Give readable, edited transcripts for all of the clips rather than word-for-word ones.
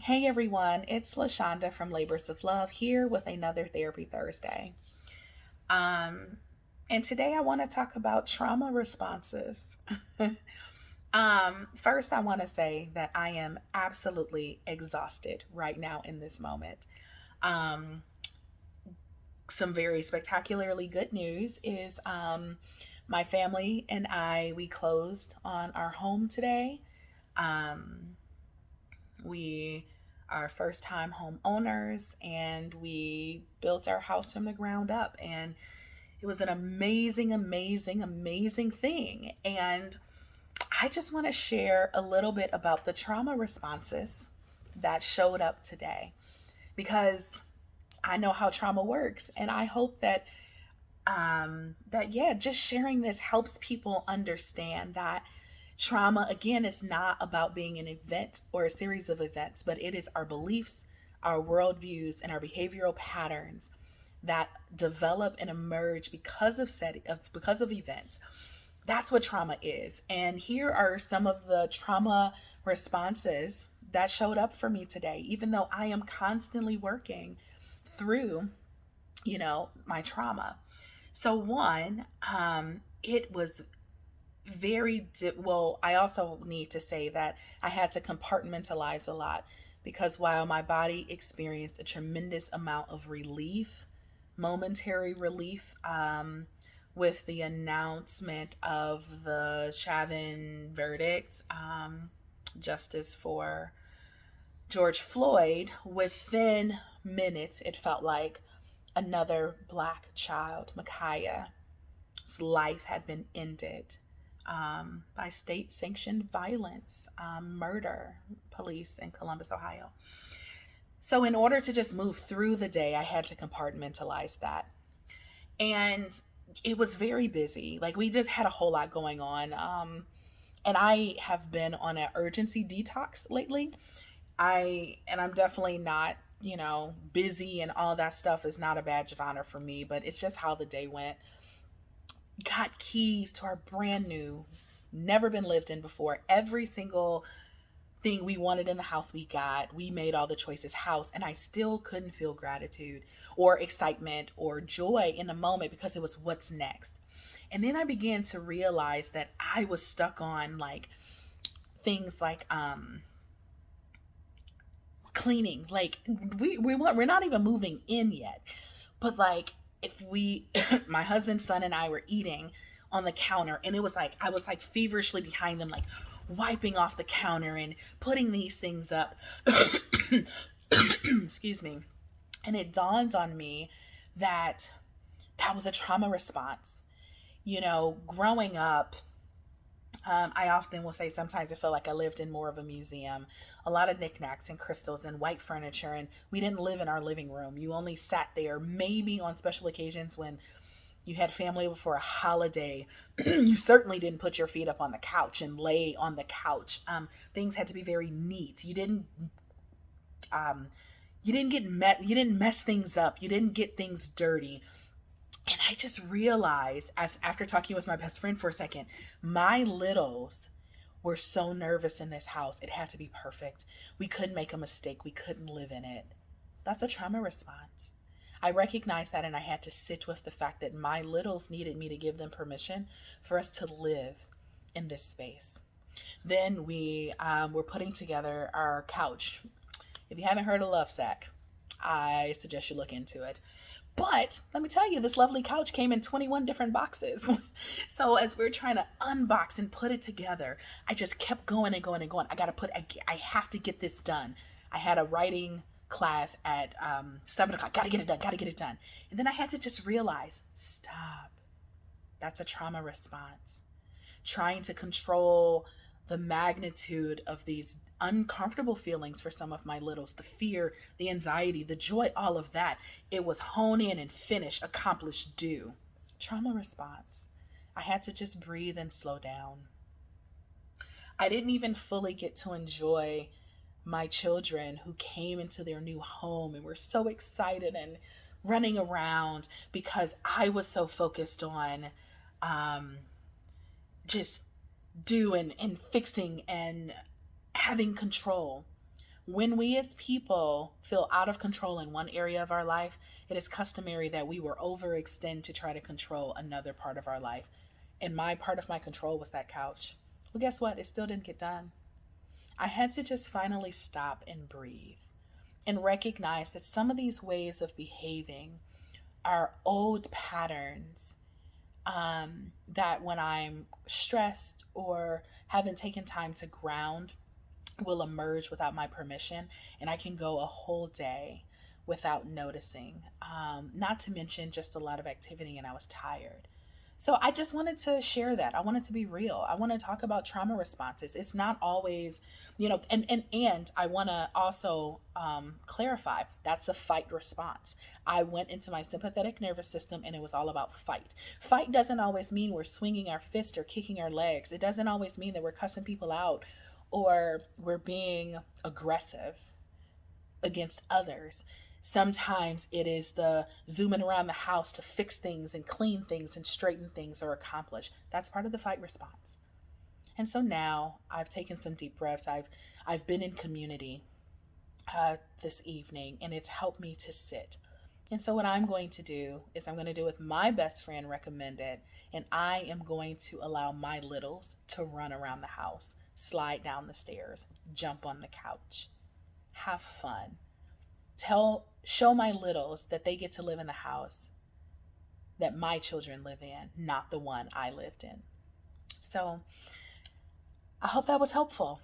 Hey everyone, it's LaShonda from Labors of Love here with another Therapy Thursday. Um, and today I want to talk about trauma responses. First, I want to say that I am absolutely exhausted right now in this moment. Um, some very spectacularly good news is my family and we closed on our home today. Um, We are first time home owners and we built our house from the ground up. And it was an amazing, amazing, amazing thing. And I just want to share a little bit about the trauma responses that showed up today because I know how trauma works. And I hope that yeah, just sharing this helps people understand that trauma again is not about being an event or a series of events, but it is our beliefs, our worldviews, and our behavioral patterns that develop and emerge because of events. That's what trauma is. And here are some of the trauma responses that showed up for me today, even though I am constantly working through, my trauma. So one, it was well, I also need to say that I had to compartmentalize a lot because while my body experienced a tremendous amount of relief, momentary relief, with the announcement of the Chauvin verdict, justice for George Floyd, within minutes, it felt like another black child, Micaiah's life had been ended by state sanctioned violence, murder, police in Columbus, Ohio. So, in order to just move through the day, I had to compartmentalize that. And it was very busy. Like, we just had a whole lot going on. And I have been on an urgency detox lately. I'm definitely not, busy and all that stuff is not a badge of honor for me, but it's just how the day went. Got keys to our brand new, never been lived in before. Every single thing we wanted in the house we got. We made all the choices house, and I still couldn't feel gratitude or excitement or joy in the moment because it was what's next. And then I began to realize that I was stuck on like things like cleaning. Like we're not even moving in yet. But like if we my husband, son and I were eating on the counter, and it was like I was like feverishly behind them, like wiping off the counter and putting these things up. Excuse me. And it dawned on me that that was a trauma response. Growing up, I often will say sometimes I feel like I lived in more of a museum. A lot of knickknacks and crystals and white furniture, and we didn't live in our living room. You only sat there maybe on special occasions when you had family over for a holiday. You certainly didn't put your feet up on the couch and lay on the couch. Things had to be very neat. Um, you didn't mess things up. You didn't get things dirty. And I just realized, as after talking with my best friend for a second, my littles were so nervous in this house. It had to be perfect. We couldn't make a mistake. We couldn't live in it. That's a trauma response. I recognized that, and I had to sit with the fact that my littles needed me to give them permission for us to live in this space. Then we were putting together our couch. If you haven't heard of Love Sack, I suggest you look into it. But let me tell you, this lovely couch came in 21 different boxes. So as we're trying to unbox and put it together, I just kept going and going and going. I have to get this done. I had a writing class at 7 o'clock. Gotta get it done, gotta get it done. And then I had to just realize, stop. That's a trauma response. Trying to control the magnitude of these uncomfortable feelings for some of my littles, the fear, the anxiety, the joy, all of that. It was hone in and finish, accomplish, do. Trauma response. I had to just breathe and slow down. I didn't even fully get to enjoy my children who came into their new home and were so excited and running around because I was so focused on um, just doing and fixing and having control. When we as people feel out of control in one area of our life, it is customary that we will overextend to try to control another part of our life. And my part of my control was that couch. Well, guess what? It still didn't get done. I had to just finally stop and breathe and recognize that some of these ways of behaving are old patterns, that when I'm stressed or haven't taken time to ground will emerge without my permission, and I can go a whole day without noticing. Not to mention just a lot of activity, and I was tired. So I just wanted to share that. I wanted to be real. I want to talk about trauma responses. It's not always, and I want to also clarify that's a fight response. I went into my sympathetic nervous system and it was all about fight. Fight doesn't always mean we're swinging our fist or kicking our legs. It doesn't always mean that we're cussing people out or we're being aggressive against others. Sometimes it is the zooming around the house to fix things and clean things and straighten things or accomplish. That's part of the fight response. And so now I've taken some deep breaths. I've been in community this evening, and it's helped me to sit. And so what I'm going to do is I'm going to do what my best friend recommended, and I am going to allow my littles to run around the house, slide down the stairs, jump on the couch, have fun. Show my littles that they get to live in the house that my children live in, not the one I lived in. So I hope that was helpful.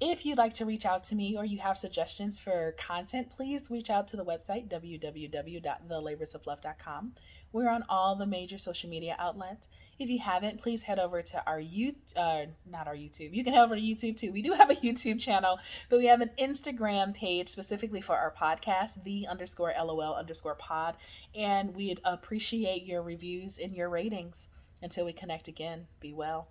If you'd like to reach out to me or you have suggestions for content, please reach out to the website, www.thelaborsoflove.com. We're on all the major social media outlets. If you haven't, please head over to our not our YouTube. You can head over to YouTube too. We do have a YouTube channel, but we have an Instagram page specifically for our podcast, _LOL_pod. And we'd appreciate your reviews and your ratings. Until we connect again, be well.